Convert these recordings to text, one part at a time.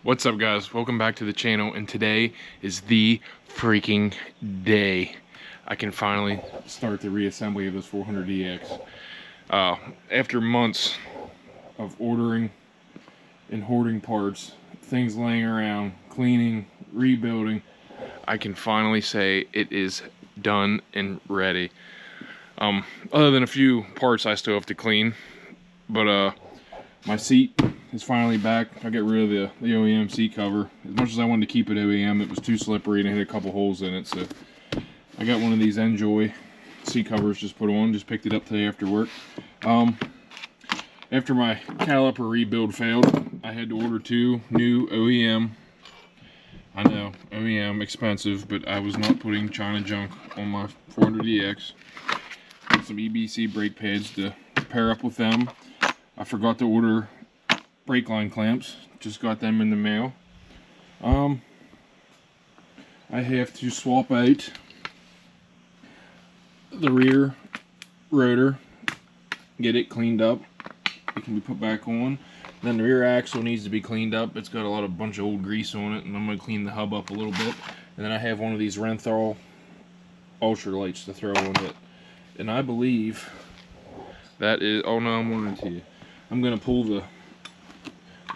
What's up, guys? Welcome back to the channel, and today is the freaking day. I can finally start the reassembly of this 400EX. After months of ordering and hoarding parts, things laying around, cleaning, rebuilding, I can finally say it is done and ready. Other than a few parts I still have to clean, but my seat is finally back. I got rid of the OEM seat cover. As much as I wanted to keep it OEM, it was too slippery and it had a couple holes in it, so I got one of these Enjoy seat covers just put on. Just picked it up today after work. After my caliper rebuild failed, I had to order two new OEM. I know, OEM, expensive, but I was not putting China junk on my 400EX. Got some EBC brake pads to pair up with them. I forgot to order brake line clamps. Just got them in the mail. I have to swap out the rear rotor, get it cleaned up. It can be put back on. Then the rear axle needs to be cleaned up. It's got a bunch of old grease on it, and I'm going to clean the hub up a little bit. And then I have one of these Renthal ultra lights to throw on it. And I believe that is, oh no, I'm wanting to. I'm going to pull the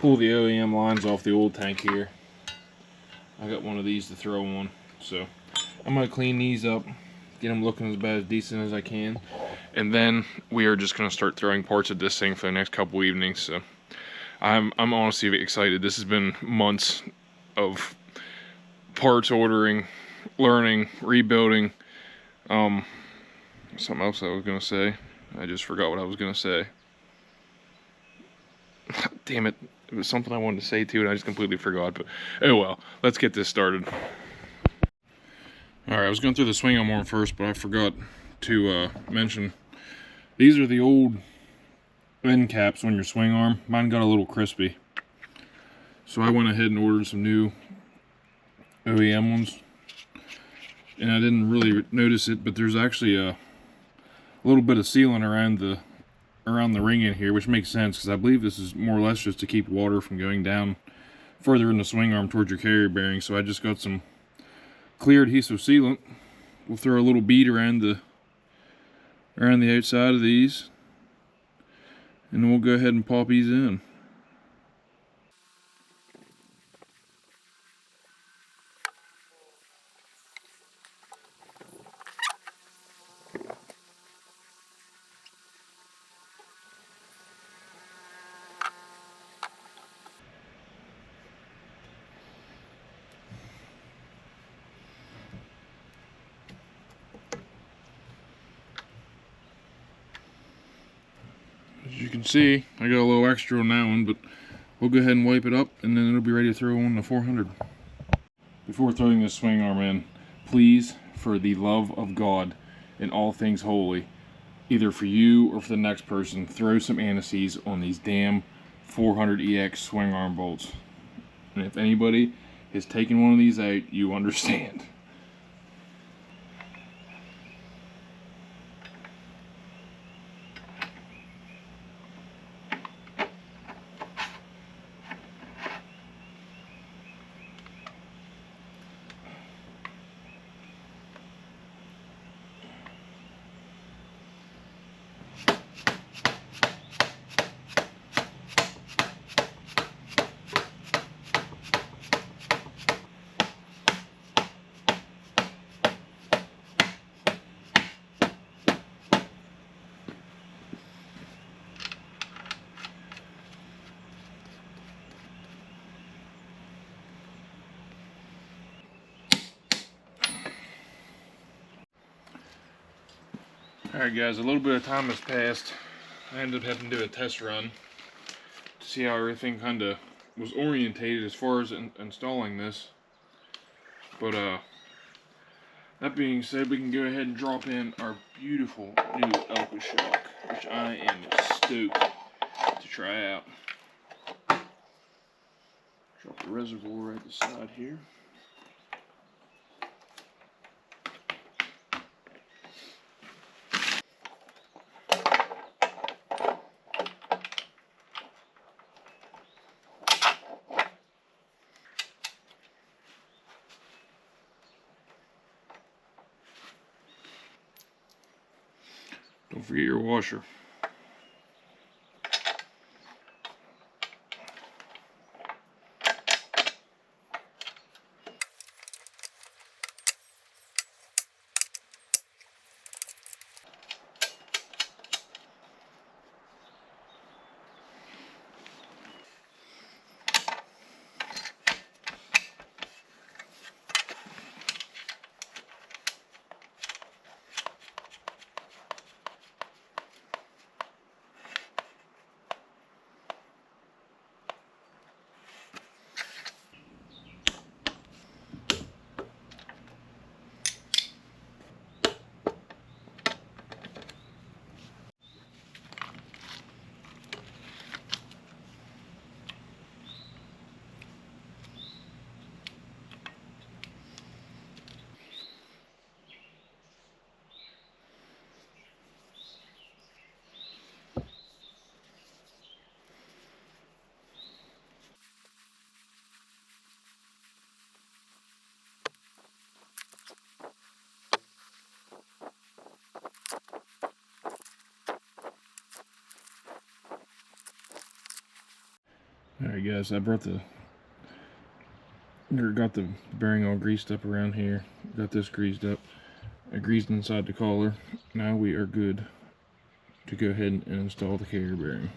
OEM lines off the old tank here. I got one of these to throw on, so I'm going to clean these up, get them looking as decent as I can, and then we are just going to start throwing parts at this thing for the next couple evenings. So I'm honestly excited. This has been months of parts ordering, learning, rebuilding. Something else I was going to say. I just forgot what I was going to say. Damn it. It was something I wanted to say too, and I just completely forgot. But oh well, let's get this started. Alright, I was going through the swing arm first, but I forgot to mention these are the old end caps on your swing arm. Mine got a little crispy, so I went ahead and ordered some new OEM ones. And I didn't really notice it, but there's actually a little bit of sealant around the ring in here, which makes sense because I believe this is more or less just to keep water from going down further in the swing arm towards your carrier bearing. So I just got some clear adhesive sealant. We'll throw a little bead around the outside of these, and then we'll go ahead and pop these in. As you can see, I got a little extra on that one, but we'll go ahead and wipe it up, and then it'll be ready to throw on the 400. Before throwing this swing arm in, please, for the love of God and all things holy, either for you or for the next person, throw some anti-seize on these damn 400EX swing arm bolts. And if anybody has taken one of these out, you understand. Alright guys, a little bit of time has passed. I ended up having to do a test run to see how everything kind of was orientated as far as installing this. But that being said, we can go ahead and drop in our beautiful new Elka shock, which I am stoked to try out. Drop the reservoir right at the side here. forget your washer. Alright guys, I got the bearing all greased up around here. Got this greased up. I greased inside the collar. Now we are good to go ahead and install the carrier bearing.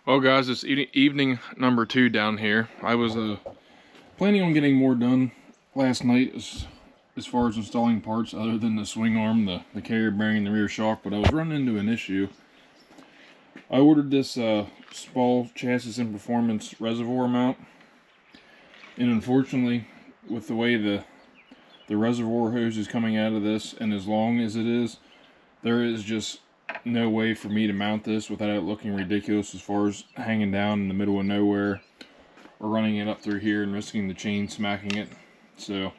Well guys, it's evening number 2 down here. I was planning on getting more done last night as far as installing parts other than the swing arm, the carrier bearing, and the rear shock, but I was running into an issue. I ordered this Spall chassis and performance reservoir mount, and unfortunately, with the way the reservoir hose is coming out of this, and as long as it is, there is just no way for me to mount this without it looking ridiculous as far as hanging down in the middle of nowhere or running it up through here and risking the chain smacking it. So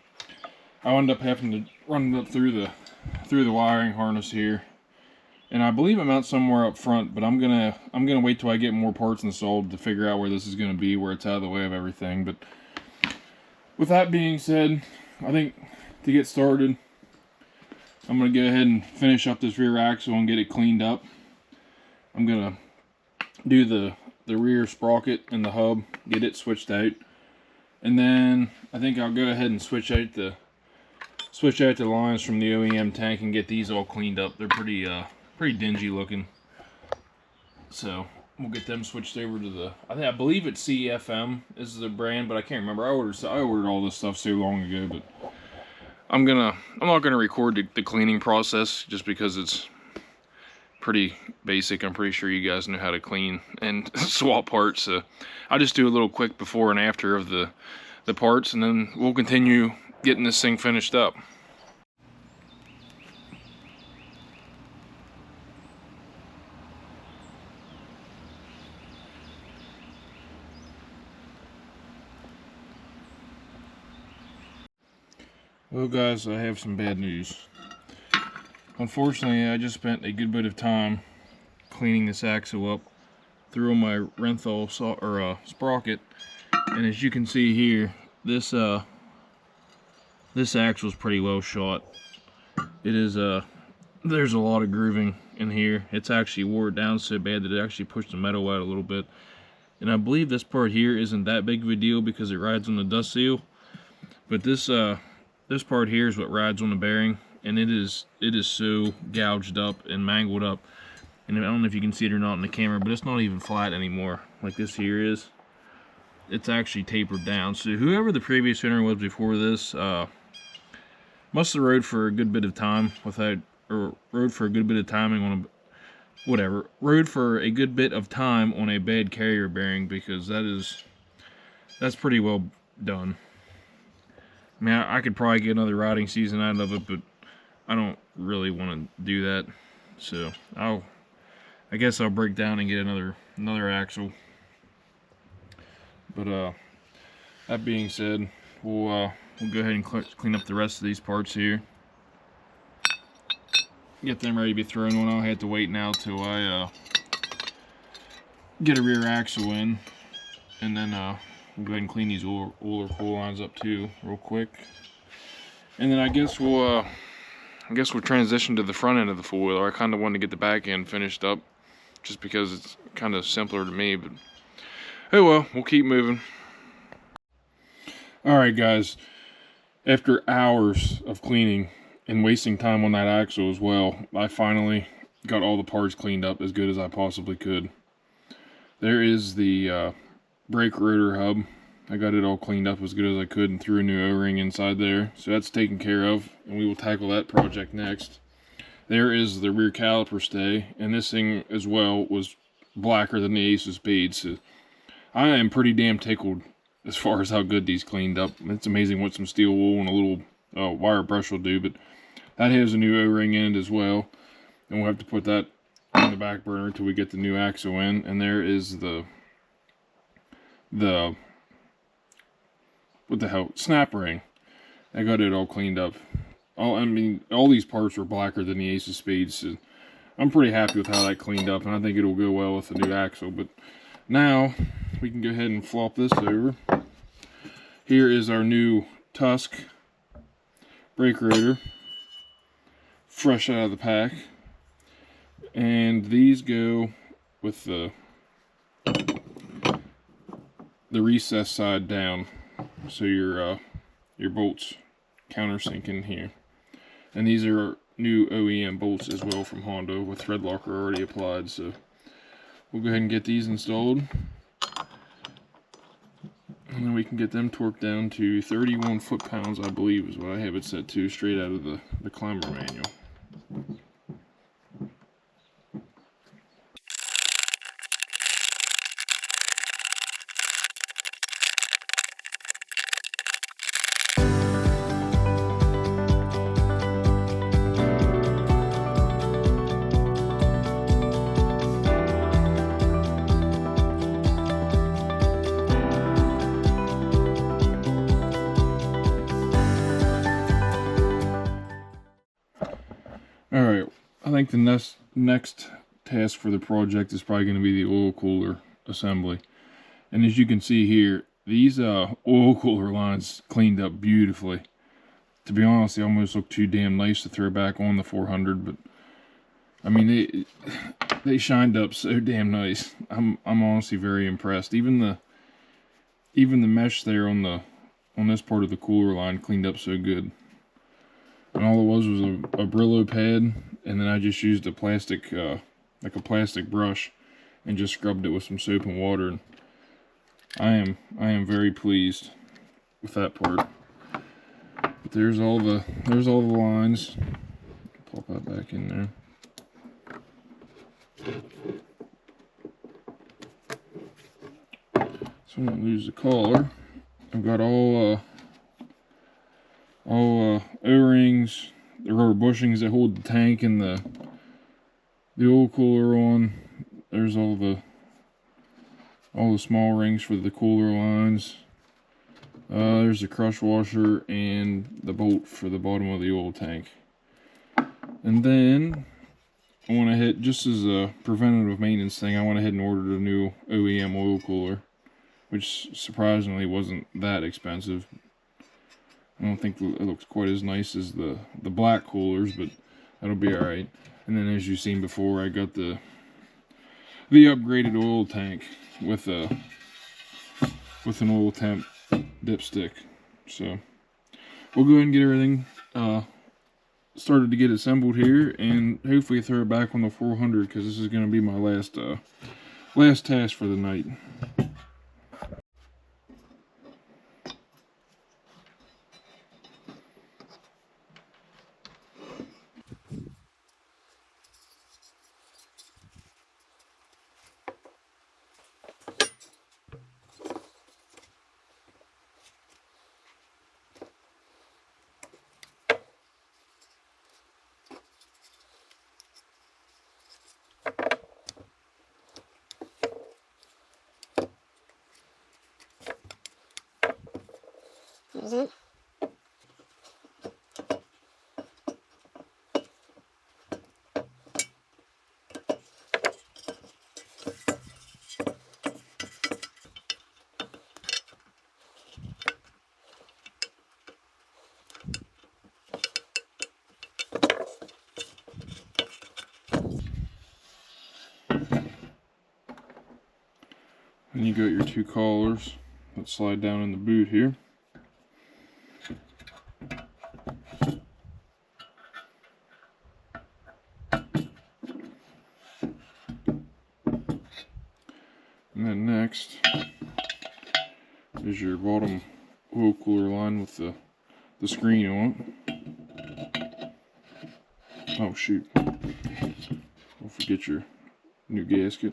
I wound up having to run it up through the wiring harness here, and I believe it mounts somewhere up front, but I'm gonna wait till I get more parts installed to figure out where this is gonna be, where it's out of the way of everything. But with that being said, I think to get started, I'm going to go ahead and finish up this rear axle and get it cleaned up. I'm going to do the rear sprocket and the hub, get it switched out. And then I think I'll go ahead and switch out the lines from the OEM tank and get these all cleaned up. They're pretty dingy looking. So we'll get them switched over to I believe it's CFM is the brand, but I can't remember. I ordered all this stuff so long ago, but I'm not gonna record the cleaning process just because it's pretty basic. I'm pretty sure you guys know how to clean and swap parts. So I'll just do a little quick before and after of the parts, and then we'll continue getting this thing finished up. Well guys, I have some bad news. Unfortunately, I just spent a good bit of time cleaning this axle up through my Renthal sprocket, and as you can see here, this axle is pretty well shot. It is there's a lot of grooving in here. It's actually wore down so bad that it actually pushed the metal out a little bit. And I believe this part here isn't that big of a deal because it rides on the dust seal, but this part here is what rides on the bearing, and it is so gouged up and mangled up. And I don't know if you can see it or not in the camera, but it's not even flat anymore like this here is. It's actually tapered down. So whoever the previous owner was before this must have rode for a good bit of time rode for a good bit of time on a bad carrier bearing, because that's pretty well done. I mean, I could probably get another riding season out of it, but I don't really want to do that. So I guess I'll break down and get another axle. But that being said, we'll go ahead and clean up the rest of these parts here. get them ready to be thrown on. I'll have to wait now till I get a rear axle in, and then we'll go ahead and clean these oil or coil lines up too real quick. And then I guess we'll transition to the front end of the four-wheeler. I kind of wanted to get the back end finished up just because it's kind of simpler to me, but oh well, we'll keep moving. Alright guys, after hours of cleaning and wasting time on that axle as well, I finally got all the parts cleaned up as good as I possibly could. There is the brake rotor hub. I got it all cleaned up as good as I could and threw a new O-ring inside there. So that's taken care of, and we will tackle that project next. There is the rear caliper stay, and this thing as well was blacker than the ace of spades. So I am pretty damn tickled as far as how good these cleaned up. It's amazing what some steel wool and a little wire brush will do, but that has a new O-ring end as well, and we'll have to put that on the back burner until we get the new axle in. And there is the what the hell, snap ring. I got it all cleaned up. All these parts were blacker than the ace of spades, so I'm pretty happy with how that cleaned up, and I think it'll go well with the new axle. But now we can go ahead and flop this over. Here is our new Tusk brake rotor, fresh out of the pack, and these go with the recess side down, so your bolts countersink in here. And these are new OEM bolts as well from Honda with thread locker already applied, so we'll go ahead and get these installed, and then we can get them torqued down to 31 foot-pounds, I believe is what I have it set to, straight out of the climber manual. Alright, I think the next task for the project is probably going to be the oil cooler assembly. And as you can see here, these oil cooler lines cleaned up beautifully. To be honest, they almost look too damn nice to throw back on the 400, but I mean, they shined up so damn nice. I'm honestly very impressed. Even the mesh there on this part of the cooler line cleaned up so good. And all it was a Brillo pad, and then I just used a plastic, like a plastic brush, and just scrubbed it with some soap and water. And I am very pleased with that part. But there's all the lines. Pop that back in there. So I don't lose the collar. I've got all O-rings, the rubber bushings that hold the tank and the oil cooler on. There's all the small rings for the cooler lines. There's the crush washer and the bolt for the bottom of the oil tank. And then I went ahead, just as a preventative maintenance thing, I went ahead and ordered a new OEM oil cooler, which surprisingly wasn't that expensive. I don't think it looks quite as nice as the black coolers, but that'll be alright. And then, as you've seen before, I got the upgraded oil tank with an oil temp dipstick. So we'll go ahead and get everything started to get assembled here, and hopefully throw it back on the 400, because this is going to be my last task for the night. you got your two collars that slide down in the boot here. And then next is your bottom oil cooler line with the screen on it. Oh shoot, don't forget your new gasket.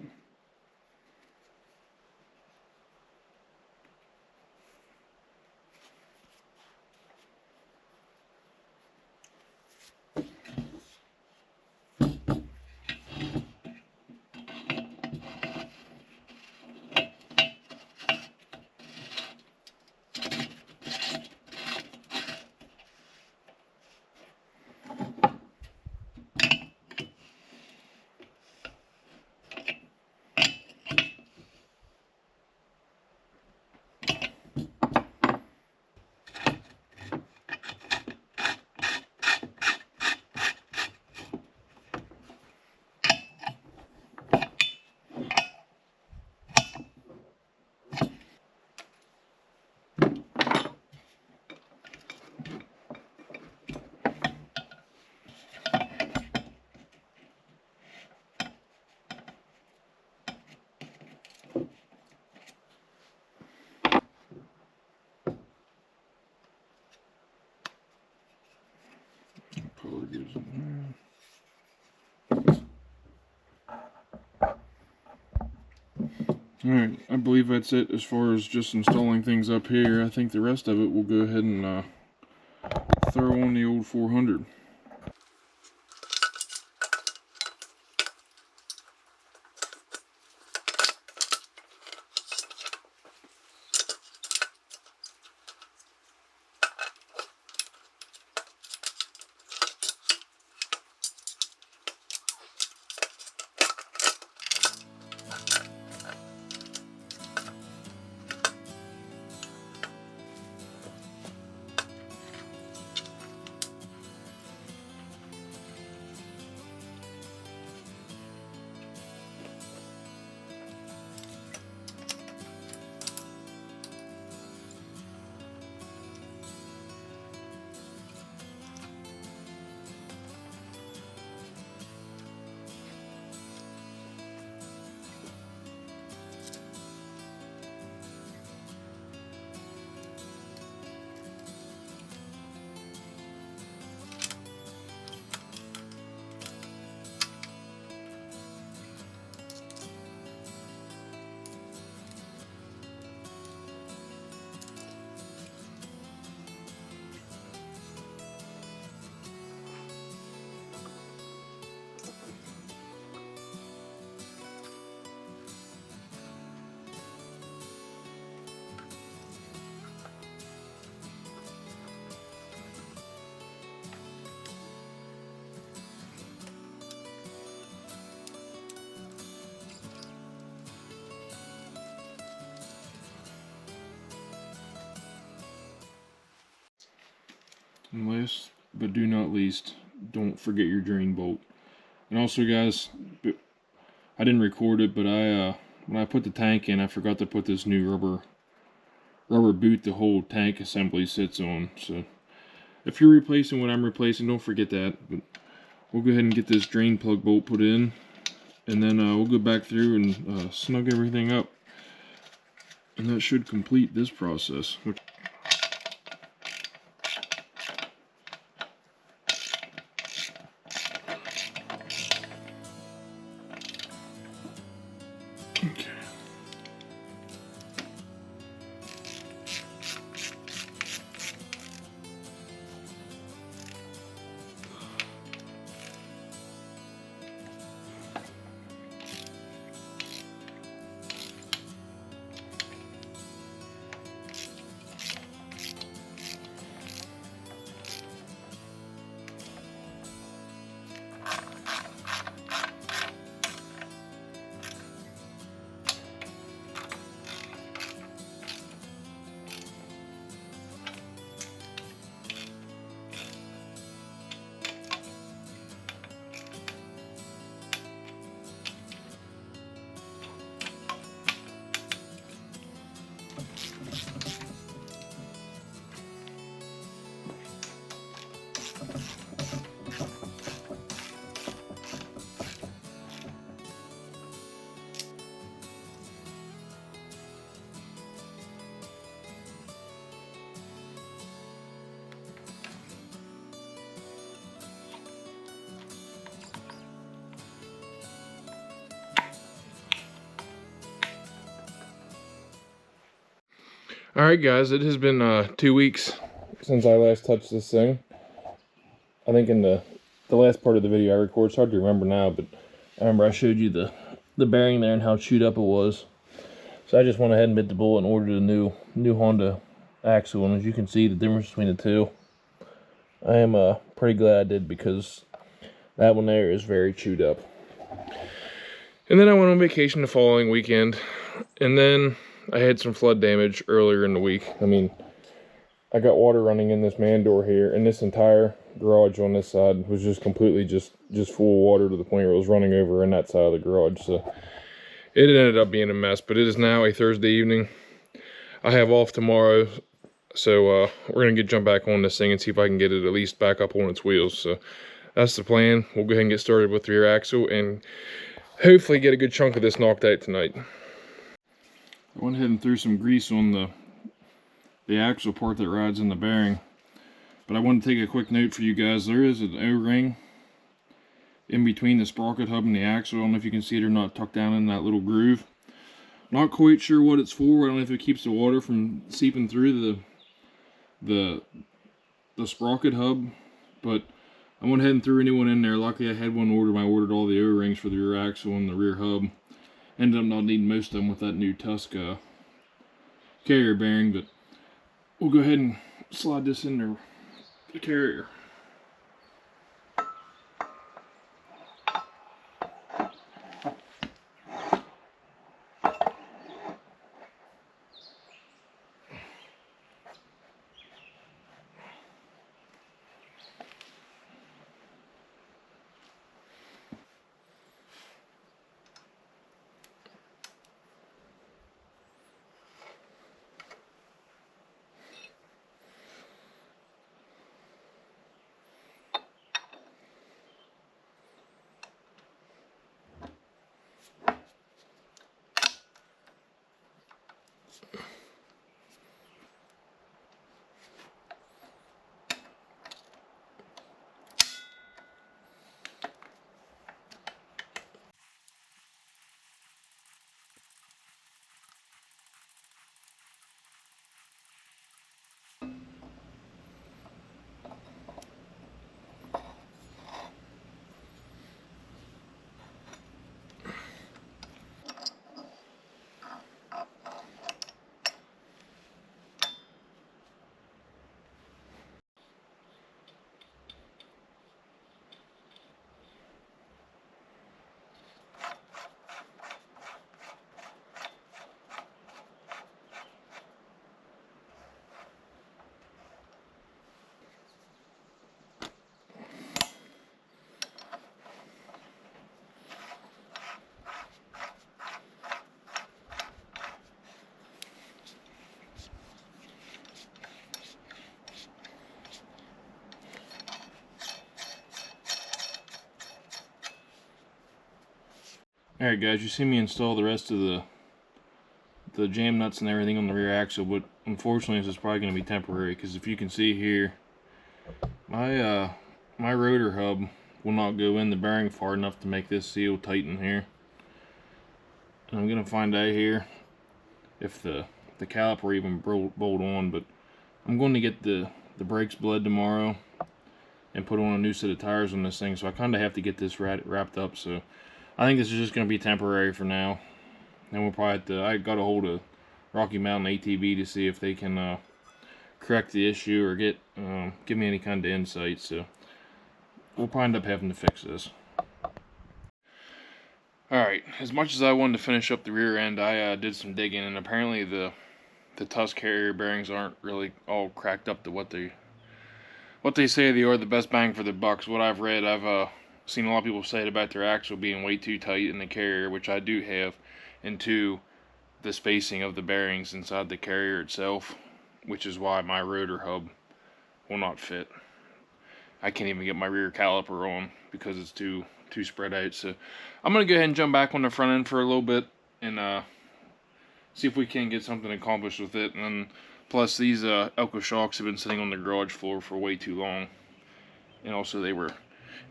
Color goes in there. Alright, I believe that's it as far as just installing things up here. I think the rest of it we'll go ahead and throw on the old 400. And last but do not least, don't forget your drain bolt. And also guys, I didn't record it, but when I put the tank in, I forgot to put this new rubber boot the whole tank assembly sits on. So if you're replacing what I'm replacing, don't forget that. But we'll go ahead and get this drain plug bolt put in, and then we'll go back through and snug everything up. And that should complete this process. Okay. Alright guys, it has been 2 weeks since I last touched this thing. I think in the last part of the video I recorded, it's hard to remember now, but I remember I showed you the bearing there and how chewed up it was. So I just went ahead and bit the bullet and ordered a new Honda axle, and as you can see the difference between the two. I am pretty glad I did, because that one there is very chewed up. And then I went on vacation the following weekend, and then I had some flood damage earlier in the week. I mean, I got water running in this man door here, and this entire garage on this side was just completely just full of water to the point where it was running over in that side of the garage. So it ended up being a mess, but it is now a Thursday evening. I have off tomorrow, so we're gonna jump back on this thing and see if I can get it at least back up on its wheels. So that's the plan. We'll go ahead and get started with the rear axle and hopefully get a good chunk of this knocked out tonight. I went ahead and threw some grease on the axle part that rides in the bearing. But I want to take a quick note for you guys. There is an O-ring in between the sprocket hub and the axle. I don't know if you can see it or not, tucked down in that little groove. Not quite sure what it's for. I don't know if it keeps the water from seeping through the sprocket hub. But I went ahead and threw a new one in there. Luckily I had one ordered. I ordered all the O-rings for the rear axle and the rear hub. Ended up not needing most of them with that new Tusk carrier bearing, but we'll go ahead and slide this in there, the carrier. Alright guys, you see me install the rest of the jam nuts and everything on the rear axle, but unfortunately this is probably going to be temporary, because if you can see here, my rotor hub will not go in the bearing far enough to make this seal tighten here. And I'm going to find out here if the caliper even bolt on, but I'm going to get the brakes bled tomorrow and put on a new set of tires on this thing, so I kind of have to get this wrapped up. So I think this is just going to be temporary for now. Then we'll probably have to, I got a hold of Rocky Mountain ATV to see if they can correct the issue or give me any kind of insight. So we'll probably end up having to fix this. Alright, as much as I wanted to finish up the rear end, I did some digging, and apparently the Tusk carrier bearings aren't really all cracked up to what they say they are the best bang for the bucks. What I've read, I've seen a lot of people say about their axle being way too tight in the carrier, which I do have, and two, the spacing of the bearings inside the carrier itself, which is why my rotor hub will not fit. I can't even get my rear caliper on because it's too spread out. So I'm going to go ahead and jump back on the front end for a little bit and see if we can get something accomplished with it. And then, plus these Elko shocks have been sitting on the garage floor for way too long, and also they were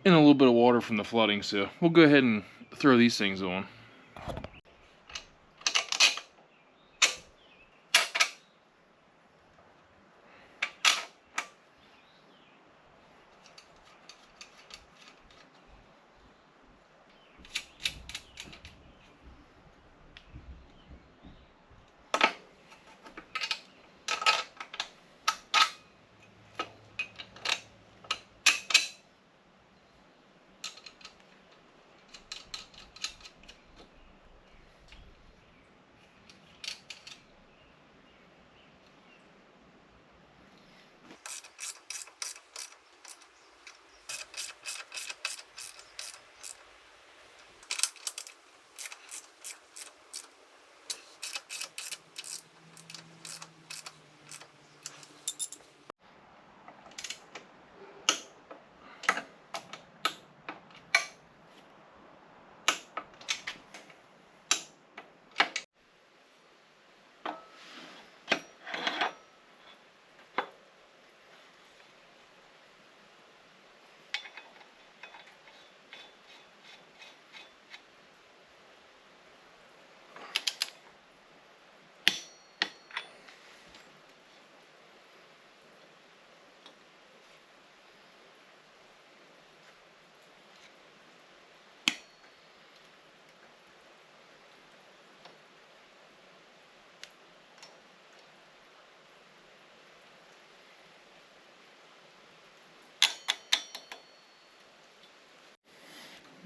in a little bit of water from the flooding, so we'll go ahead and throw these things on.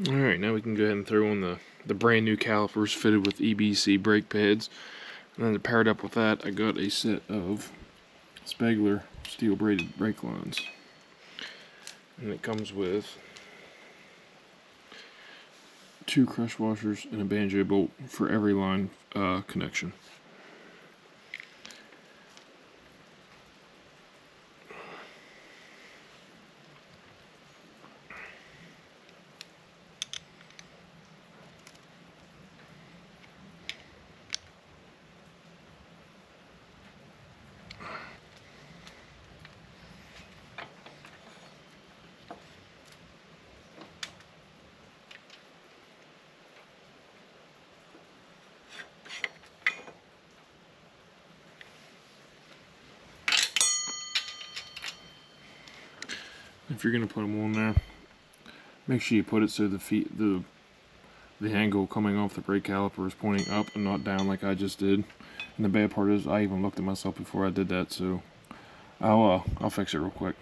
Alright, now we can go ahead and throw on the brand new calipers fitted with EBC brake pads. And then paired up with that, I got a set of Spegler steel braided brake lines. And it comes with 2 crush washers and a banjo bolt for every line connection. If you're gonna put them on there, make sure you put it so the angle coming off the brake caliper is pointing up and not down like I just did. And the bad part is I even looked at myself before I did that, so I'll fix it real quick.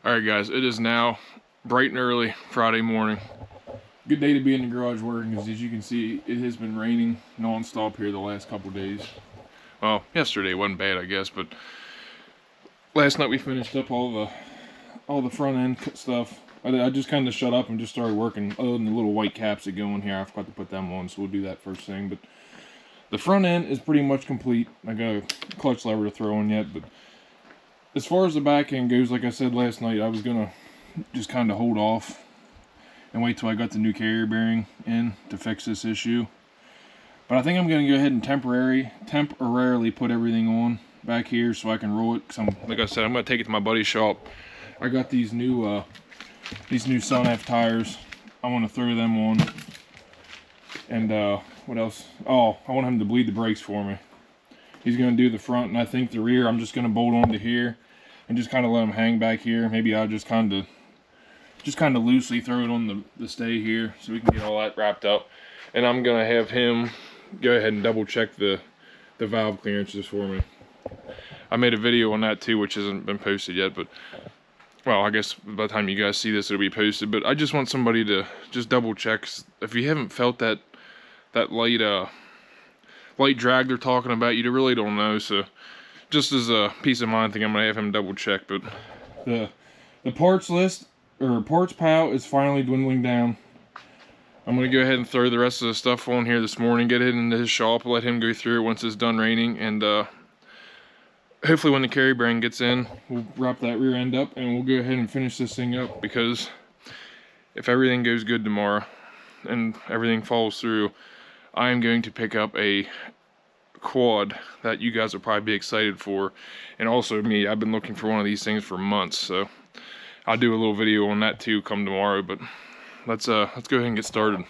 Alright guys, it is now bright and early Friday morning. Good day to be in the garage working, because as you can see, it has been raining non-stop here the last couple days. Well, yesterday wasn't bad, I guess, but last night we finished up all the front end stuff. I just kind of shut up and just started working. Other than the little white caps that go in here, I forgot to put them on, so we'll do that first thing. But the front end is pretty much complete. I got a clutch lever to throw in yet, but as far as the back end goes, like I said last night, I was gonna just kind of hold off and wait till I got the new carrier bearing in to fix this issue. But I think I'm gonna go ahead and temporarily put everything on back here so I can roll it. Cause like I said, I'm gonna take it to my buddy's shop. I got these new Sun F tires. I want to throw them on. And what else? Oh, I want him to bleed the brakes for me. He's gonna do the front, and I think the rear I'm just gonna bolt onto here and just kind of let them hang back here. Maybe I'll just kind of loosely throw it on the stay here so we can get all that wrapped up. and I'm gonna have him go ahead and double check the valve clearances for me. I made a video on that too, which hasn't been posted yet, but well, I guess by the time you guys see this, it'll be posted. But I just want somebody to just double check. If you haven't felt that light drag they're talking about, you really don't know. So just as a peace of mind thing, I'm gonna have him double check. But the parts list, or parts pile, is finally dwindling down. I'm gonna go ahead and throw the rest of the stuff on here this morning, get it into his shop, let him go through it once it's done raining, and hopefully when the carry bearing gets in, we'll wrap that rear end up and we'll go ahead and finish this thing up, because if everything goes good tomorrow and everything falls through, I am going to pick up a quad that you guys will probably be excited for, and also me. I've been looking for one of these things for months, so I'll do a little video on that too come tomorrow. But let's go ahead and get started.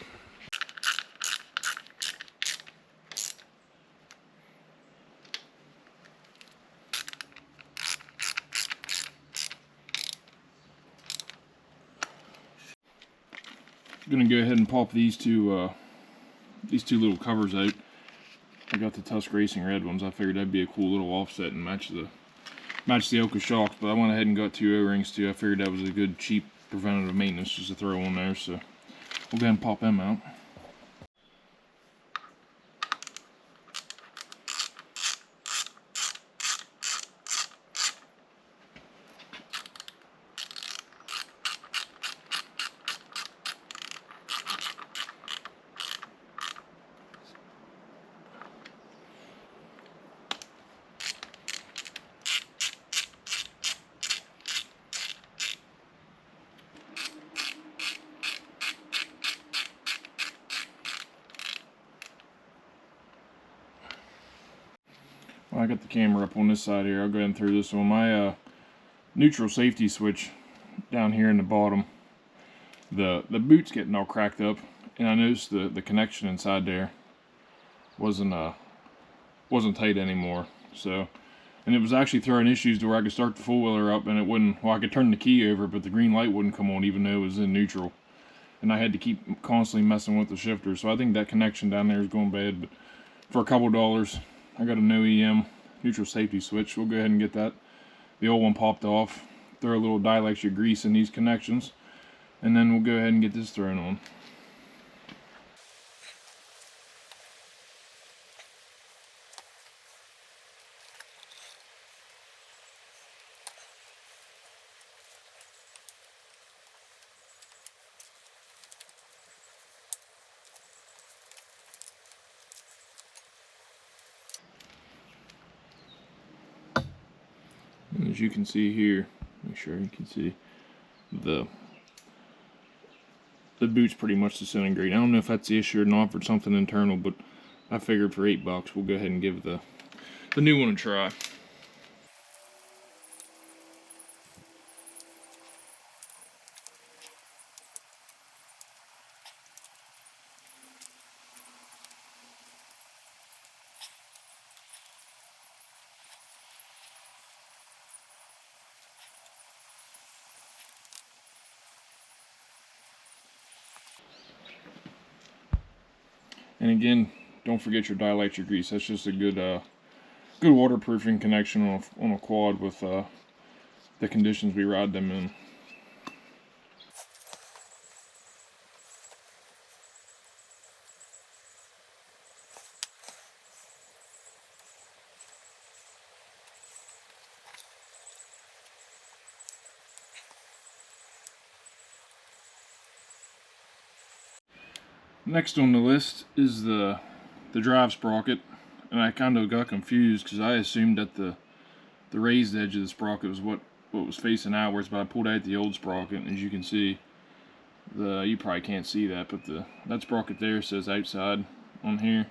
I'm gonna go ahead and pop these two little covers out. I got the Tusk Racing red ones. I figured that'd be a cool little offset and match the Oka shocks, but I went ahead and got 2 O-rings too. I figured that was a good cheap preventative maintenance just to throw on there, so we'll go ahead and pop them out. Well, I got the camera up on this side here. I'll go ahead and throw this on. My neutral safety switch down here in the bottom, the boot's getting all cracked up, and I noticed the connection inside there wasn't tight anymore. So, and it was actually throwing issues to where I could start the four-wheeler up and it wouldn't, well, I could turn the key over, but the green light wouldn't come on even though it was in neutral. And I had to keep constantly messing with the shifter. So I think that connection down there is going bad, but for a couple dollars, I got a no EM neutral safety switch. We'll go ahead and get that. The old one popped off. Throw a little dielectric grease in these connections, and then we'll go ahead and get this thrown on. And as you can see here, make sure you can see the boot's pretty much disintegrating. I don't know if that's the issue or not, for something internal, but I figured for $8 we'll go ahead and give the new one a try. And again, don't forget your dielectric grease. That's just a good good waterproofing connection on a quad with the conditions we ride them in. Next on the list is the drive sprocket, and I kind of got confused because I assumed that the raised edge of the sprocket was what was facing outwards, but I pulled out the old sprocket, and as you can see, you probably can't see that, but that sprocket there says outside on here,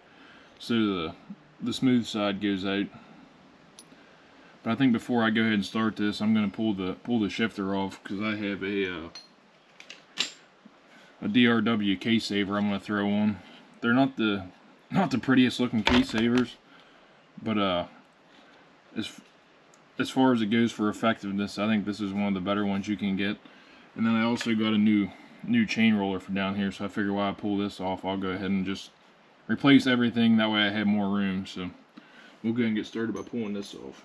so the smooth side goes out. But I think before I go ahead and start this, I'm going to pull the shifter off, because I have a DRW case saver I'm going to throw on. They're not the prettiest looking case savers, but as far as it goes for effectiveness, I think this is one of the better ones you can get. And then I also got a new new chain roller for down here, so I figure while I pull this off, I'll go ahead and just replace everything. That way I have more room. So we'll go ahead and get started by pulling this off.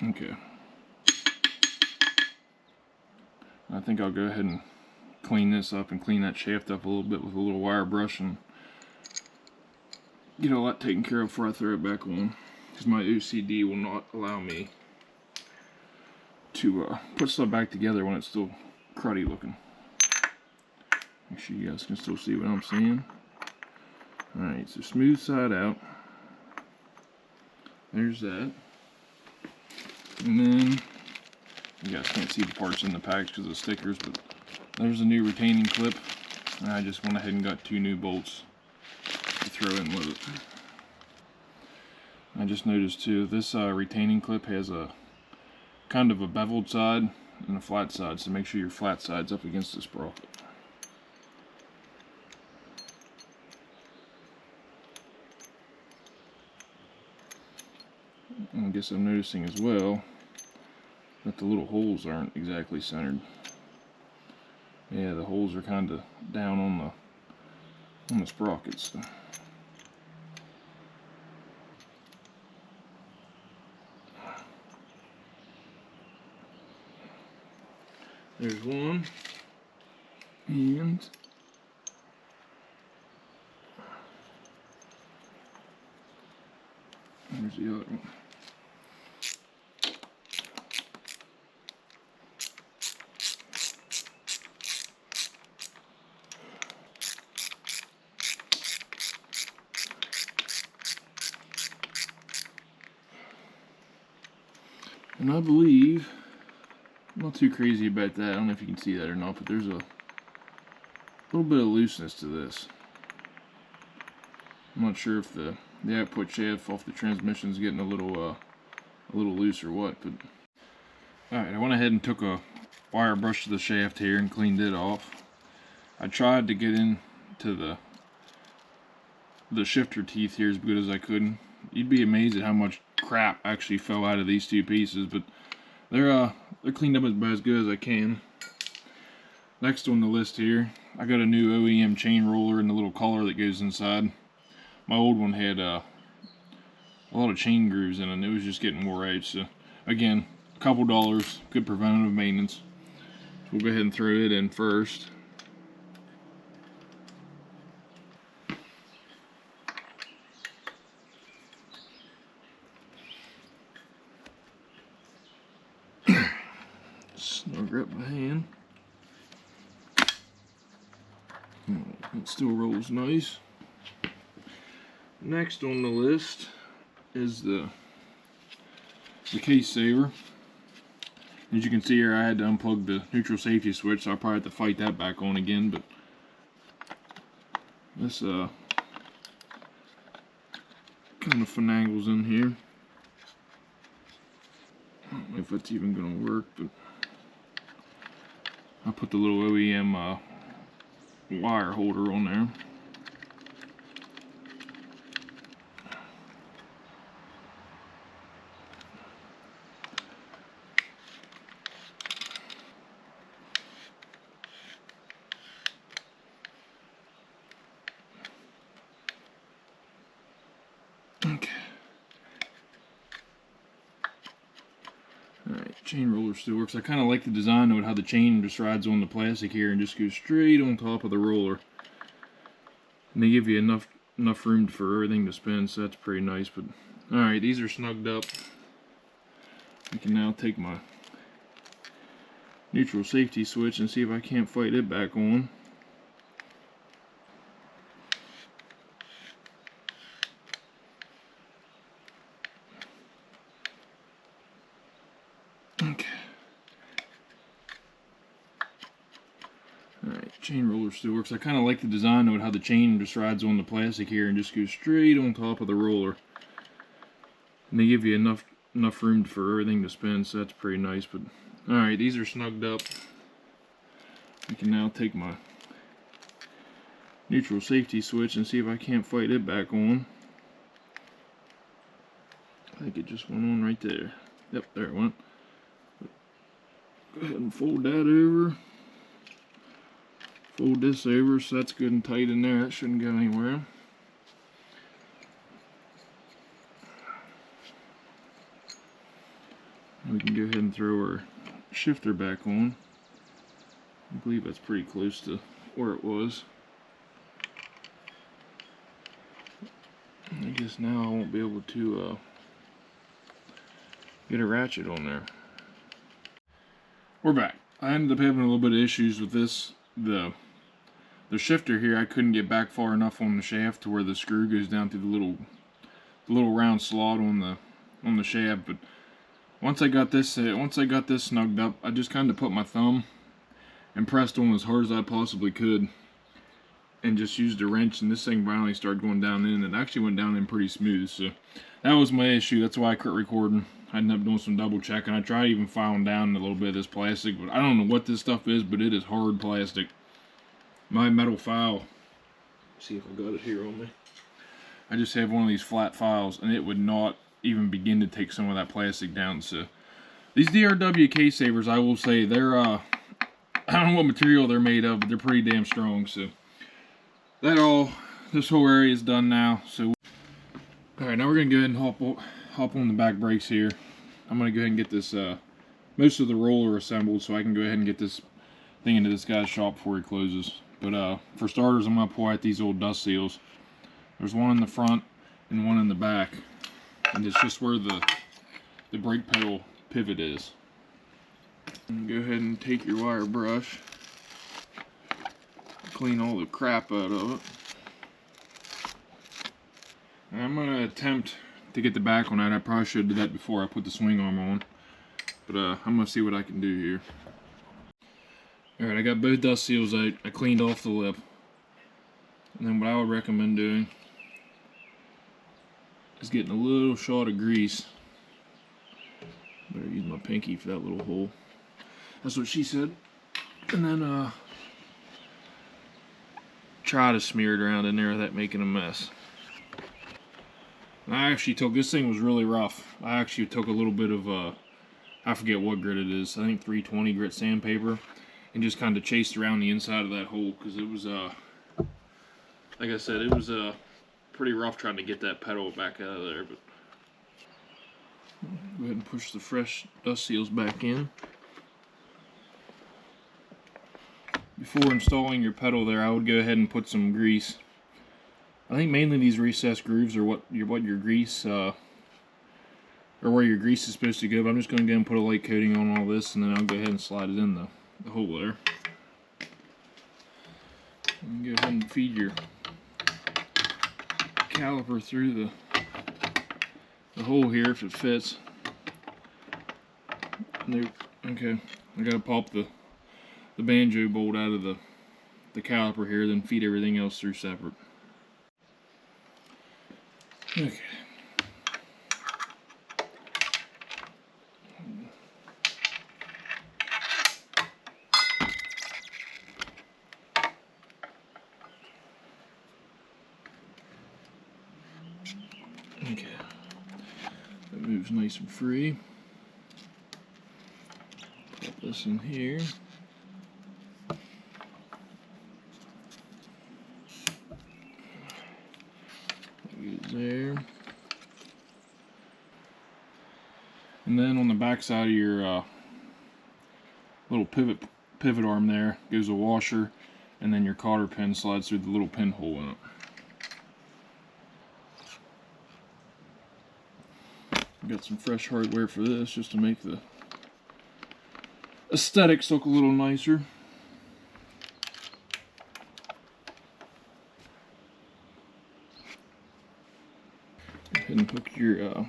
Okay. I think I'll go ahead and clean this up and clean that shaft up a little bit with a little wire brush and get all that taken care of before I throw it back on, because my OCD will not allow me to put stuff back together when it's still cruddy looking. Make sure you guys can still see what I'm seeing. Alright, so smooth side out. There's that. And then, you guys can't see the parts in the package because of stickers, but there's a new retaining clip. And I just went ahead and got 2 new bolts to throw in with it. I just noticed too, this retaining clip has a kind of a beveled side and a flat side, so make sure your flat side's up against the sprocket. And I guess I'm noticing as well that the little holes aren't exactly centered. Yeah, the holes are kind of down on the sprockets. So. There's one, and there's the other one. And I believe, I'm not too crazy about that, I don't know if you can see that or not, but there's a little bit of looseness to this. I'm not sure if the output shaft off the transmission is getting a little loose or what, but alright, I went ahead and took a wire brush to the shaft here and cleaned it off. I tried to get into the shifter teeth here as good as I could. You'd be amazed at how much crap actually fell out of these 2 pieces, but they're cleaned up about as good as I can. Next on the list here, I got a new OEM chain roller and the little collar that goes inside. My old one had a lot of chain grooves in it, and it was just getting wore out. So again, a couple dollars, good preventative maintenance. So we'll go ahead and throw it in first. Snug up my hand. It still rolls nice. Next on the list is the case saver. As you can see here, I had to unplug the neutral safety switch, so I'll probably have to fight that back on again. But this kind of finagles in here. I don't know if that's even going to work, but I put the little OEM wire holder on there. Okay. Alright, chain roller still works. I kind of like the design of it, how the chain just rides on the plastic here and just goes straight on top of the roller. And they give you enough room for everything to spin, so that's pretty nice. But alright, these are snugged up. I can now take my neutral safety switch and see if I can't fight it back on. Okay. Alright, chain roller still works. I kind of like the design of it, how the chain just rides on the plastic here and just goes straight on top of the roller. And they give you enough room for everything to spin, so that's pretty nice. But alright, these are snugged up. I can now take my neutral safety switch and see if I can't fight it back on. I think it just went on right there. Yep, there it went. Go ahead and fold that over. Fold this over so that's good and tight in there. It shouldn't go anywhere. We can go ahead and throw our shifter back on. I believe that's pretty close to where it was. I guess now I won't be able to get a ratchet on there. We're back. I ended up having a little bit of issues with this. The shifter here, I couldn't get back far enough on the shaft to where the screw goes down through the little round slot on the shaft. But once I got this snugged up, I just kind of put my thumb and pressed on as hard as I possibly could, and just used a wrench, and this thing finally started going down in. It actually went down in pretty smooth, so that was my issue. That's why I quit recording. I ended up doing some double checking. I tried even filing down a little bit of this plastic, but I don't know what this stuff is, but it is hard plastic. My metal file, see if I got it here on me. I just have one of these flat files, and it would not even begin to take some of that plastic down. So these DRW case savers, I will say, they're I don't know what material they're made of, but they're pretty damn strong. So this whole area is done now. So alright, now we're gonna go ahead and hop on the back brakes here. I'm gonna go ahead and get this most of the roller assembled so I can go ahead and get this thing into this guy's shop before he closes. But for starters, I'm gonna pull out these old dust seals. There's one in the front and one in the back, and it's just where the brake pedal pivot is. And go ahead and take your wire brush, clean all the crap out of it. And I'm gonna attempt to get the back on that. I probably should have did that before I put the swing arm on, but I'm gonna see what I can do here. Alright, I got both dust seals out. I cleaned off the lip. And then what I would recommend doing is getting a little shot of grease. Better use my pinky for that little hole. That's what she said. And then try to smear it around in there without making a mess. And I actually took, this thing was really rough. I actually took a little bit of I forget what grit it is. I think 320 grit sandpaper, and just kind of chased around the inside of that hole, because it was like I said, it was pretty rough trying to get that pedal back out of there. But go ahead and push the fresh dust seals back in. Before installing your pedal there, I would go ahead and put some grease. I think mainly these recessed grooves are what your grease or where your grease is supposed to go. But I'm just going to go and put a light coating on all this, and then I'll go ahead and slide it in the hole there. And go ahead and feed your caliper through the hole here if it fits. Nope. Okay, I gotta pop the banjo bolt out of the caliper here, then feed everything else through separate. Okay. Okay, that moves nice and free. Put this in here. That goes there. And then on the back side of your little pivot arm there goes a washer, and then your cotter pin slides through the little pinhole in it. Got some fresh hardware for this just to make the aesthetics look a little nicer. Go ahead and hook your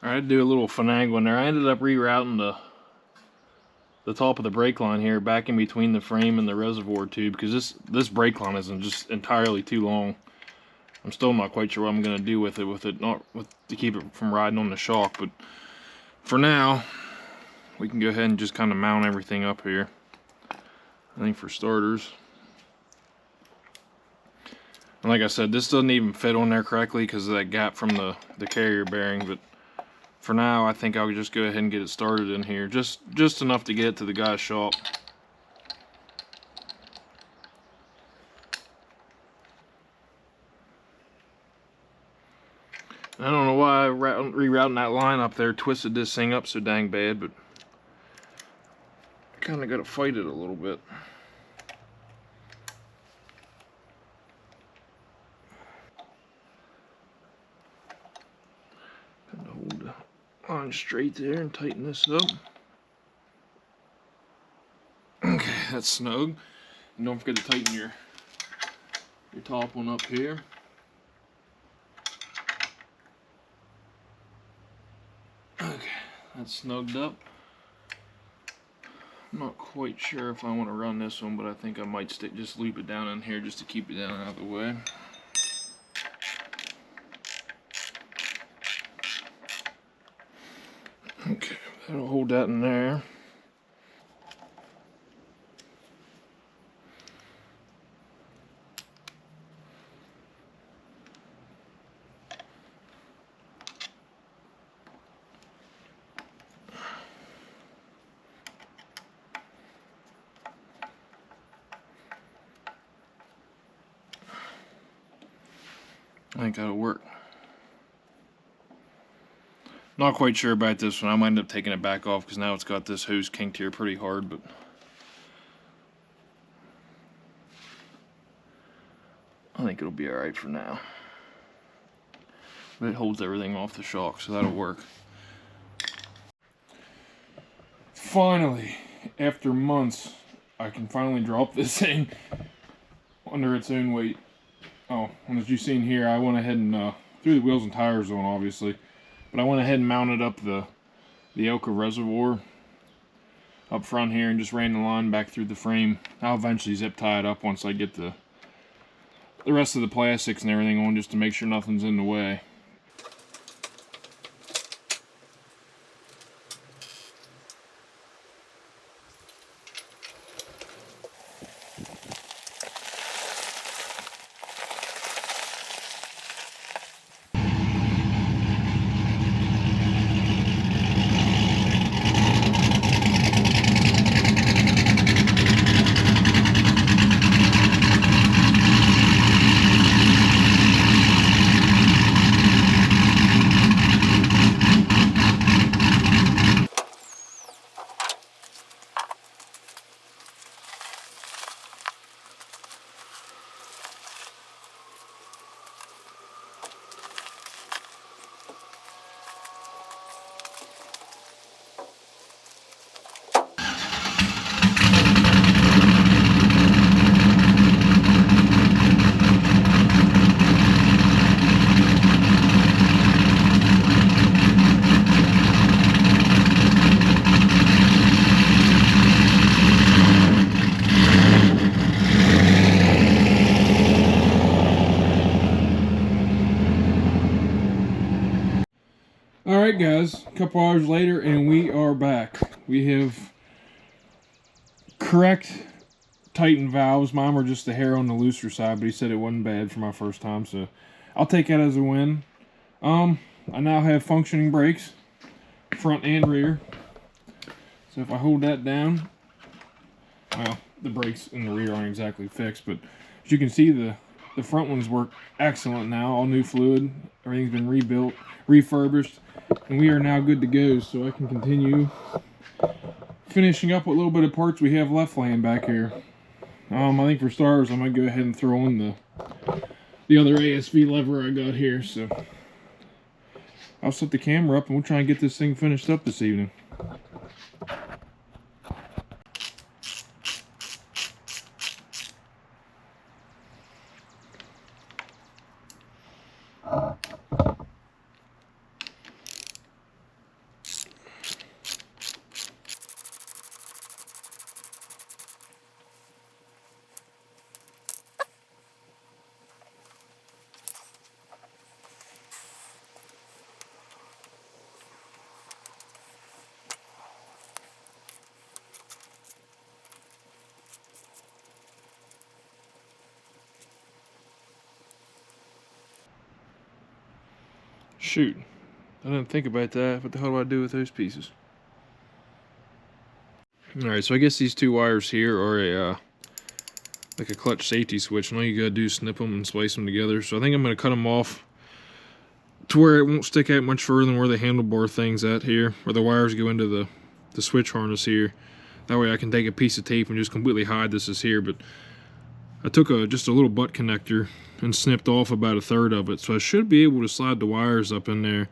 I had to do a little finagling there. I ended up rerouting the top of the brake line here back in between the frame and the reservoir tube, because this brake line isn't just entirely too long. I'm still not quite sure what I'm gonna do with it, not to keep it from riding on the shock, but for now, we can go ahead and just kind of mount everything up here. I think for starters. And like I said, this doesn't even fit on there correctly because of that gap from the carrier bearing, but for now, I think I'll just go ahead and get it started in here. Just enough to get it to the guy's shop. I don't know why rerouting that line up there twisted this thing up so dang bad, but I kind of got to fight it a little bit. Kind of hold the line straight there and tighten this up. Okay, that's snug. And don't forget to tighten your top one up here. Okay, that's snugged up. I'm not quite sure if I want to run this one, but I think I might just loop it down in here just to keep it down out of the way. Okay, that'll hold that in there. I think that'll work. Not quite sure about this one. I might end up taking it back off because now it's got this hose kinked here pretty hard, but I think it'll be alright for now. But it holds everything off the shock, so that'll work. Finally, after months, I can finally drop this thing under its own weight. Oh, and as you've seen here, I went ahead and threw the wheels and tires on, obviously. But I went ahead and mounted up the Oka reservoir up front here and just ran the line back through the frame. I'll eventually zip tie it up once I get the rest of the plastics and everything on, just to make sure nothing's in the way. Alright guys, a couple hours later and we are back. We have correct tightened valves. Mine were just a hair on the looser side, but he said it wasn't bad for my first time, so I'll take that as a win. I now have functioning brakes, front and rear. So if I hold that down, well, the brakes in the rear aren't exactly fixed, but as you can see, the front ones work excellent now. All new fluid, everything's been rebuilt, refurbished, and we are now good to go. So I can continue finishing up what little bit of parts we have left laying back here. I think for starters, I'm gonna go ahead and throw in the other ASV lever I got here. So I'll set the camera up and we'll try and get this thing finished up this evening. Shoot, I didn't think about that. What the hell do I do with those pieces? Alright, so I guess these two wires here are a like a clutch safety switch, and all you gotta do is snip them and splice them together. So I think I'm gonna cut them off to where it won't stick out much further than where the handlebar thing's at here, where the wires go into the switch harness here. That way I can take a piece of tape and just completely hide this is here. But I took just a little butt connector and snipped off about a third of it, so I should be able to slide the wires up in there,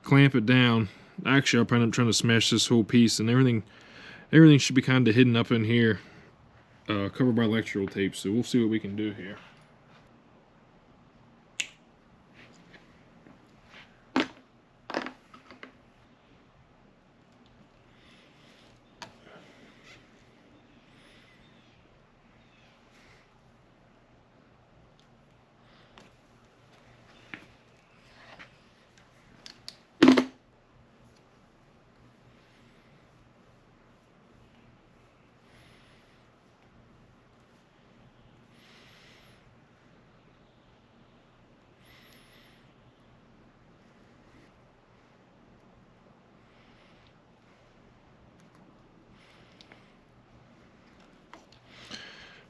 clamp it down. Actually, I'll end up trying to smash this whole piece, and everything should be kind of hidden up in here, covered by electrical tape. So we'll see what we can do here.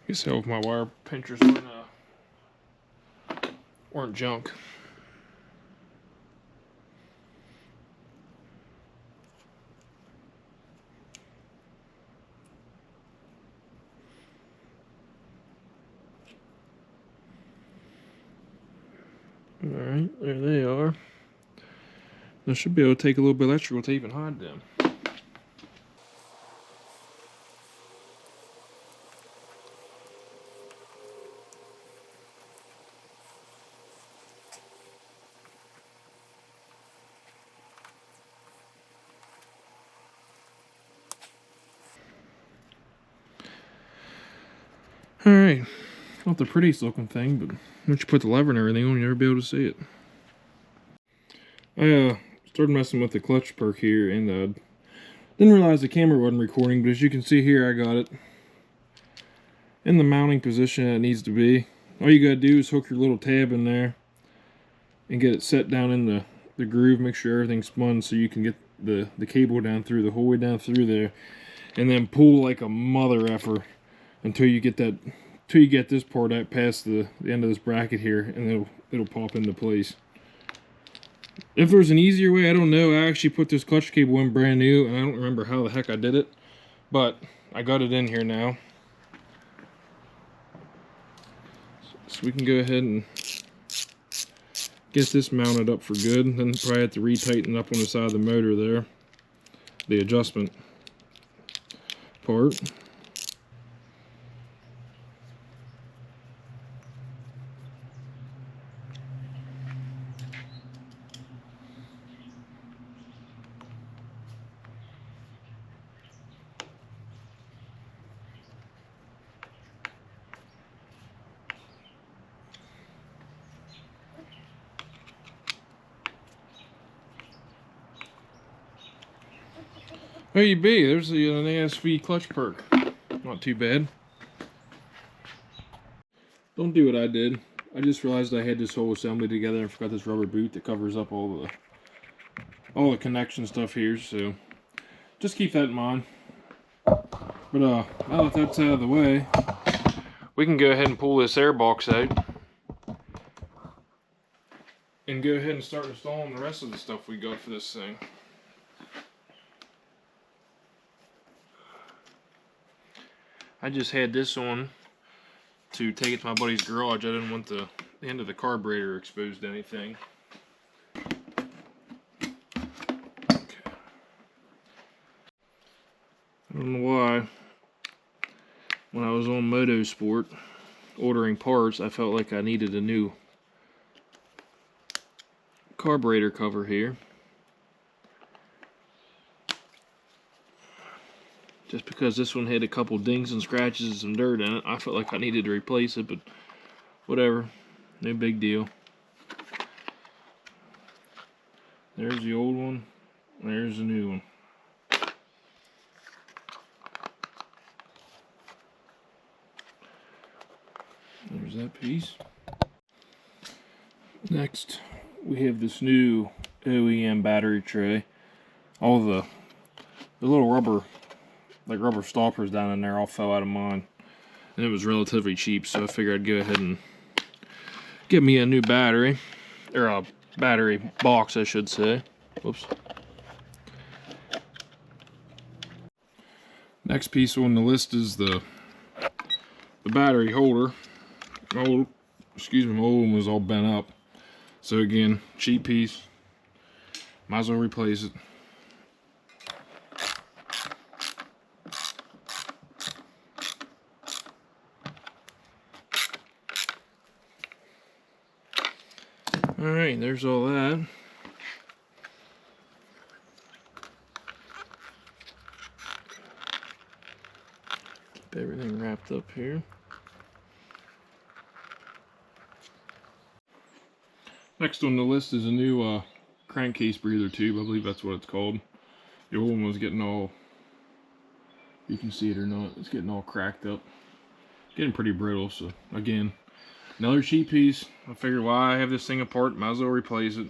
You can tell if my wire pinchers weren't junk. Alright, there they are. I should be able to take a little bit of electrical tape and hide them. Alright, not the prettiest looking thing, but once you put the lever and everything on, you'll never be able to see it. I started messing with the clutch perk here, and didn't realize the camera wasn't recording, but as you can see here, I got it in the mounting position it needs to be. All you gotta do is hook your little tab in there and get it set down in the groove, make sure everything's spun so you can get the cable down through, the whole way down through there, and then pull like a mother effer until you get this part out past the end of this bracket here, and it'll pop into place. If there's an easier way, I don't know. I actually put this clutch cable in brand new, and I don't remember how the heck I did it, but I got it in here now. So we can go ahead and get this mounted up for good. Then probably have to retighten up on the side of the motor there, the adjustment part. There you be, there's an ASV clutch perk. Not too bad. Don't do what I did. I just realized I had this whole assembly together and forgot this rubber boot that covers up all the connection stuff here, so just keep that in mind. But now that that's out of the way, we can go ahead and pull this air box out and go ahead and start installing the rest of the stuff we got for this thing. I just had this on to take it to my buddy's garage. I didn't want the end of the carburetor exposed to anything. Okay. I don't know why, when I was on Motosport ordering parts, I felt like I needed a new carburetor cover here. Just because this one had a couple dings and scratches and some dirt in it, I felt like I needed to replace it, but whatever, no big deal. There's the old one, there's the new one. There's that piece. Next, we have this new OEM battery tray. All the little rubber, like rubber stoppers down in there all fell out of mine. And it was relatively cheap, so I figured I'd go ahead and get me a new battery. Or a battery box, I should say. Whoops. Next piece on the list is the battery holder. My old one was all bent up. So again, cheap piece. Might as well replace it. Alright, there's all that. Keep everything wrapped up here. Next on the list is a new crankcase breather tube. I believe that's what it's called. The old one was getting all, you can see it or not, it's getting all cracked up. Getting pretty brittle, so again, another cheap piece. I figured why I have this thing apart, might as well replace it.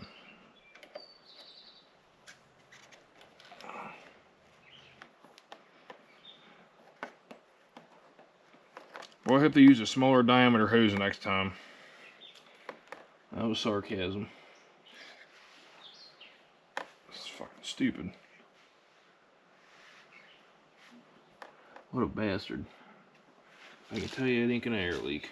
We'll have to use a smaller diameter hose next time. That was sarcasm. This is fucking stupid. What a bastard. I can tell you it ain't an air leak.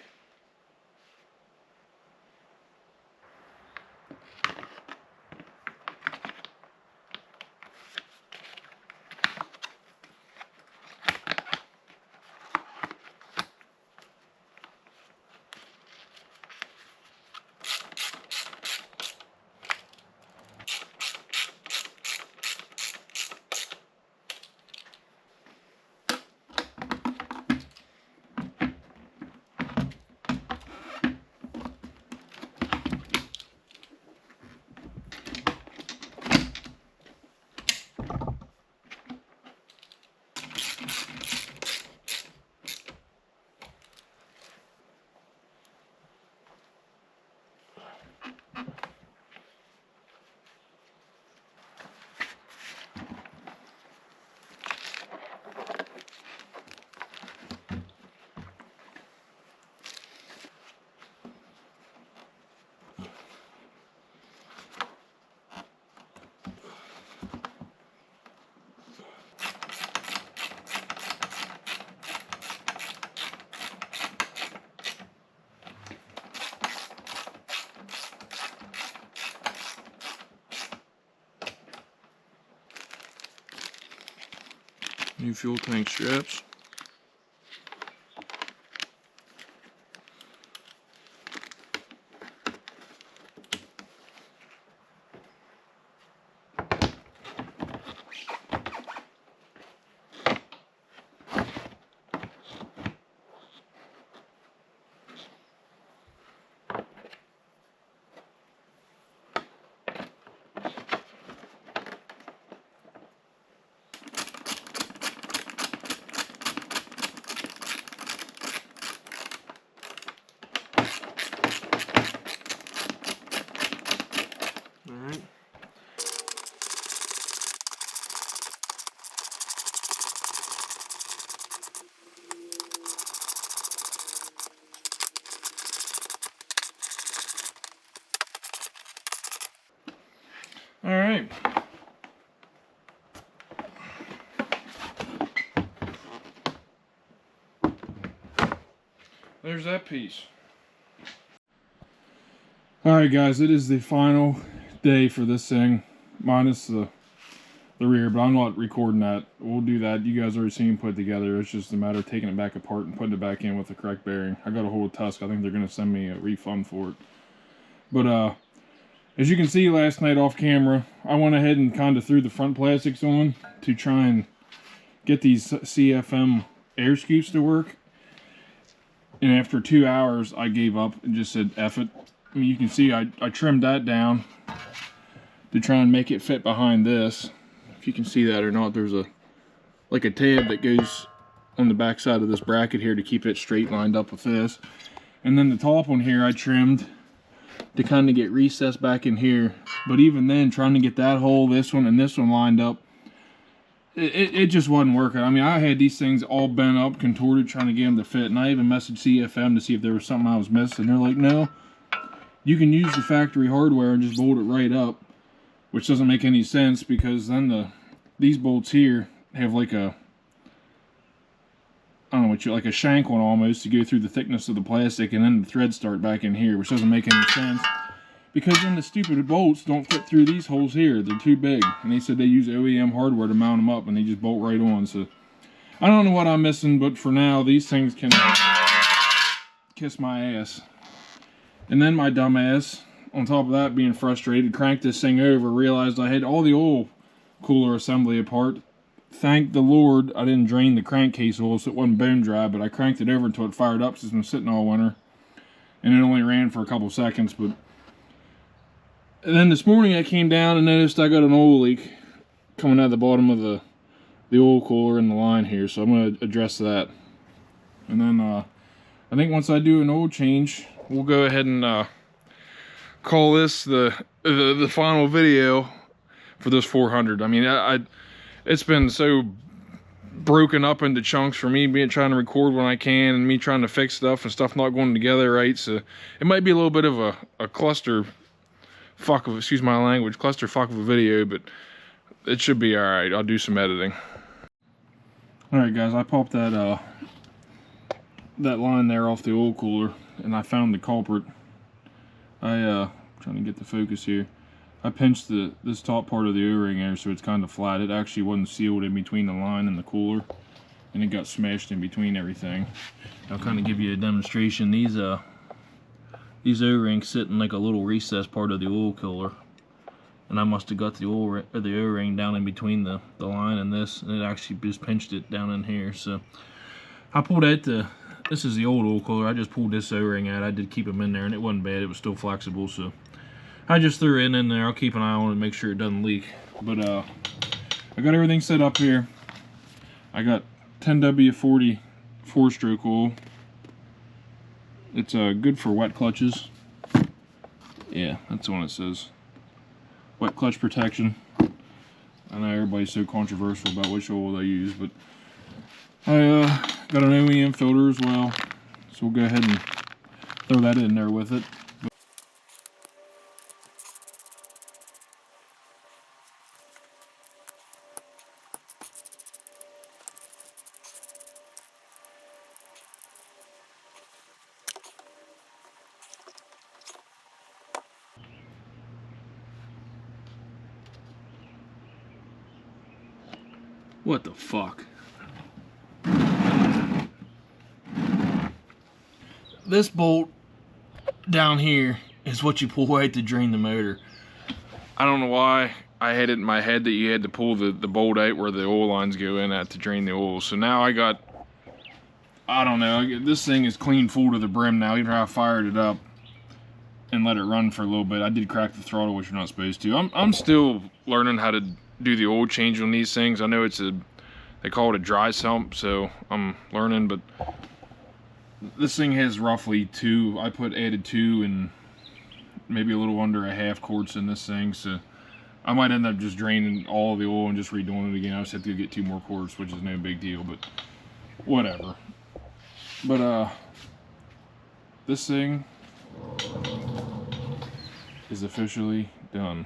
New fuel tank straps. Alright. Alright. There's that piece. Alright guys, it is the final day for this thing, minus the rear, but I'm not recording that. We'll do that. You guys already seen me put it together. It's just a matter of taking it back apart and putting it back in with the correct bearing. I got a hold of Tusk. I think they're going to send me a refund for it. But as you can see last night off camera, I went ahead and kind of threw the front plastics on to try and get these CFM air scoops to work. And after 2 hours, I gave up and just said, F it. I mean, you can see I trimmed that down to try and make it fit behind this. If you can see that or not, there's like a tab that goes on the back side of this bracket here to keep it straight lined up with this. And then the top one here I trimmed to kind of get recessed back in here. But even then, trying to get that hole, this one, and this one lined up, it just wasn't working. I mean, I had these things all bent up, contorted, trying to get them to fit. And I even messaged CFM to see if there was something I was missing. They're like, no, you can use the factory hardware and just bolt it right up. Which doesn't make any sense, because then these bolts here have like a, I don't know what you, like a shank one almost to go through the thickness of the plastic, and then the threads start back in here, which doesn't make any sense. Because then the stupid bolts don't fit through these holes here. They're too big. And they said they use OEM hardware to mount them up, and they just bolt right on. So I don't know what I'm missing, but for now, these things can kiss my ass. And then my dumb ass, on top of that, being frustrated, cranked this thing over, realized I had all the oil cooler assembly apart. Thank the Lord I didn't drain the crankcase oil so it wasn't bone dry, but I cranked it over until it fired up, since it's been sitting all winter. And it only ran for a couple seconds. But and then this morning I came down and noticed I got an oil leak coming out of the bottom of the oil cooler in the line here, so I'm going to address that. And then I think once I do an oil change, we'll go ahead and call this the final video for this 400. I mean, it's been so broken up into chunks for me trying to record when I can, and me trying to fix stuff and stuff not going together right. So it might be a little bit of a cluster fuck of, excuse my language, cluster fuck of a video, but it should be all right. I'll do some editing. All right, guys, I popped that line there off the oil cooler, and I found the culprit. Trying to get the focus here. I pinched this top part of the O-ring there, so it's kind of flat. It actually wasn't sealed in between the line and the cooler, and it got smashed in between everything. I'll kind of give you a demonstration. These O-rings sit in like a little recessed part of the oil cooler, and I must have got the O-ring down in between the line and this, and it actually just pinched it down in here. So I pulled out this is the old oil cooler. I just pulled this O-ring out. I did keep them in there, and it wasn't bad. It was still flexible, so I just threw it in there. I'll keep an eye on it and make sure it doesn't leak. But I got everything set up here. I got 10W40 4-stroke oil. It's good for wet clutches. Yeah, that's the one it says. Wet clutch protection. I know everybody's so controversial about which oil they use, but I got an OEM filter as well, so we'll go ahead and throw that in there with it. What the fuck? This bolt down here is what you pull out to drain the motor. I don't know why I had it in my head that you had to pull the bolt out where the oil lines go in at to drain the oil. So now I don't know, this thing is clean full to the brim now. Even though I fired it up and let it run for a little bit. I did crack the throttle, which you're not supposed to. I'm still learning how to do the oil change on these things. I know they call it a dry sump, so I'm learning, but this thing has roughly added 2 and maybe a little under a half quarts in this thing, so I might end up just draining all of the oil and just redoing it again. I just have to get 2 more quarts, which is no big deal, but whatever. But this thing is officially done.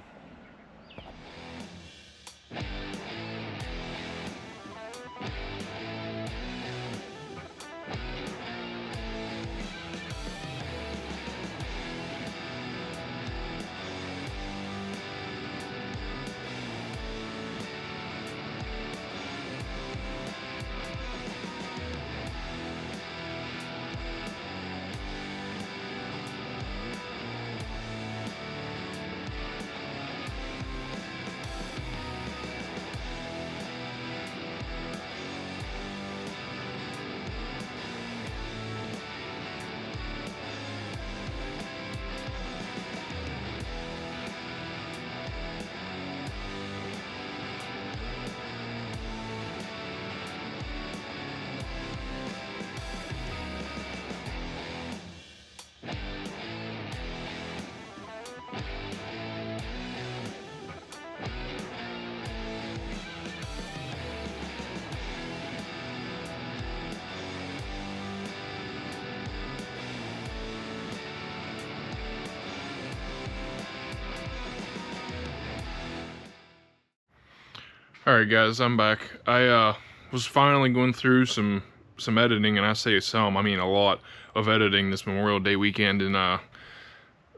Alright guys, I'm back. I was finally going through some editing, and I say some, I mean a lot of editing this Memorial Day weekend, and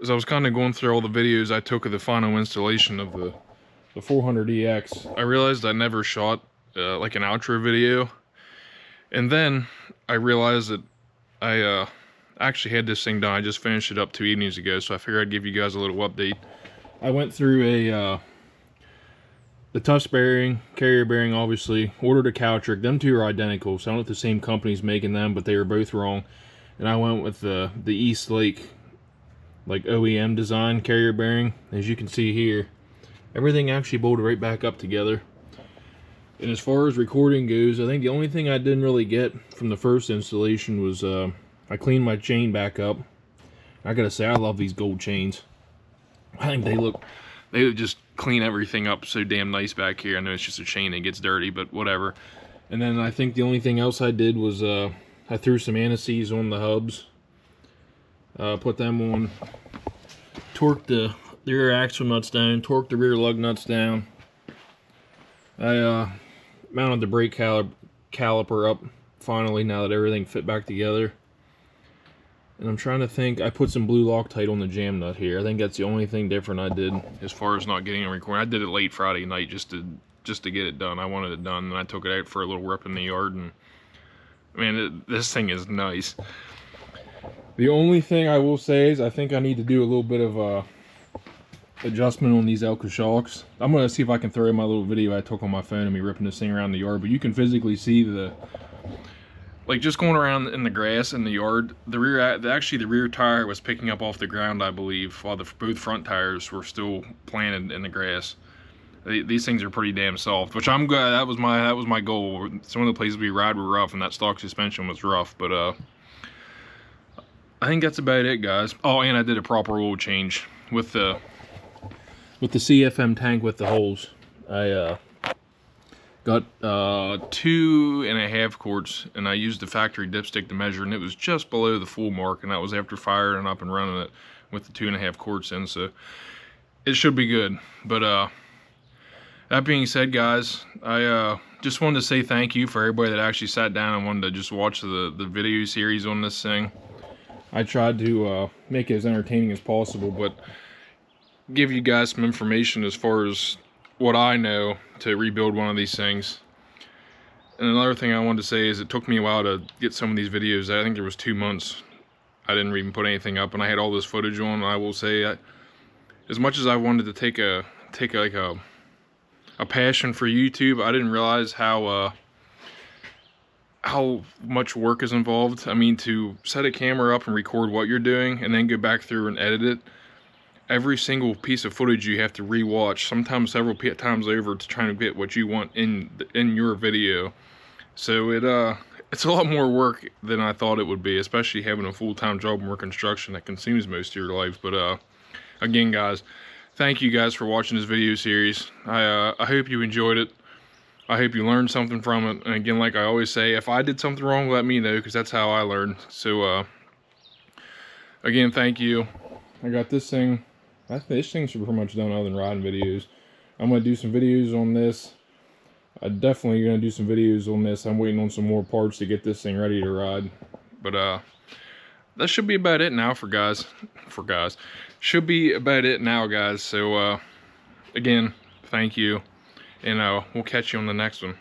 as I was kind of going through all the videos I took of the final installation of the 400EX, I realized I never shot like an outro video, and then I realized that I actually had this thing done. I just finished it up 2 evenings ago, so I figured I'd give you guys a little update. I went through the Tufts bearing, carrier bearing, obviously, ordered a Cowtrick. Them two are identical, so I don't know if the same company's making them, but they were both wrong. And I went with the East Lake, like OEM design carrier bearing. As you can see here, everything actually bolted right back up together. And as far as recording goes, I think the only thing I didn't really get from the first installation was I cleaned my chain back up. I gotta say, I love these gold chains. I think they just clean everything up so damn nice back here. I know it's just a chain that gets dirty, but whatever. And then I think the only thing else I did was I threw some anti-seize on the hubs, put them on, torqued the rear axle nuts down, torqued the rear lug nuts down. I mounted the brake caliper up finally, now that everything fit back together. And I'm trying to think, I put some blue Loctite on the jam nut here. I think that's the only thing different I did as far as not getting a recording. I did it late Friday night just to get it done. I wanted it done, and I took it out for a little rip in the yard, and man, this thing is nice. The only thing I will say is I think I need to do a little bit of adjustment on these Elka shocks. I'm going to see if I can throw in my little video I took on my phone of me ripping this thing around the yard, but you can physically see like just going around in the grass in the yard, actually the rear tire was picking up off the ground, I believe, while both front tires were still planted in the grass. These things are pretty damn soft, which I'm glad. That was my goal. Some of the places we ride were rough, and that stock suspension was rough, but I think that's about it, guys. Oh, and I did a proper oil change with the CFM tank with the holes. I got 2.5 quarts, and I used the factory dipstick to measure, and it was just below the full mark, and that was after firing up and running it with the 2.5 quarts in, so it should be good. But that being said, guys, I just wanted to say thank you for everybody that actually sat down and wanted to just watch the video series on this thing. I tried to make it as entertaining as possible, but give you guys some information as far as what I know to rebuild one of these things. And another thing I wanted to say is it took me a while to get some of these videos. I think there was 2 months I didn't even put anything up, and I had all this footage on. I will say, as much as I wanted to take like a passion for YouTube, I didn't realize how much work is involved. I mean, to set a camera up and record what you're doing and then go back through and edit it, every single piece of footage you have to re-watch, sometimes several times over, to try to get what you want in your video. So it's a lot more work than I thought it would be, especially having a full-time job and work construction that consumes most of your life. But again, guys, thank you guys for watching this video series. I hope you enjoyed it. I hope you learned something from it. And again, like I always say, if I did something wrong, let me know, because that's how I learn. So again, thank you. I got this thing. I think this thing's pretty much done other than riding videos. I'm going to do some videos on this. I'm definitely going to do some videos on this. I'm waiting on some more parts to get this thing ready to ride. But that should be about it now for guys. Should be about it now, guys. So again, thank you. And we'll catch you on the next one.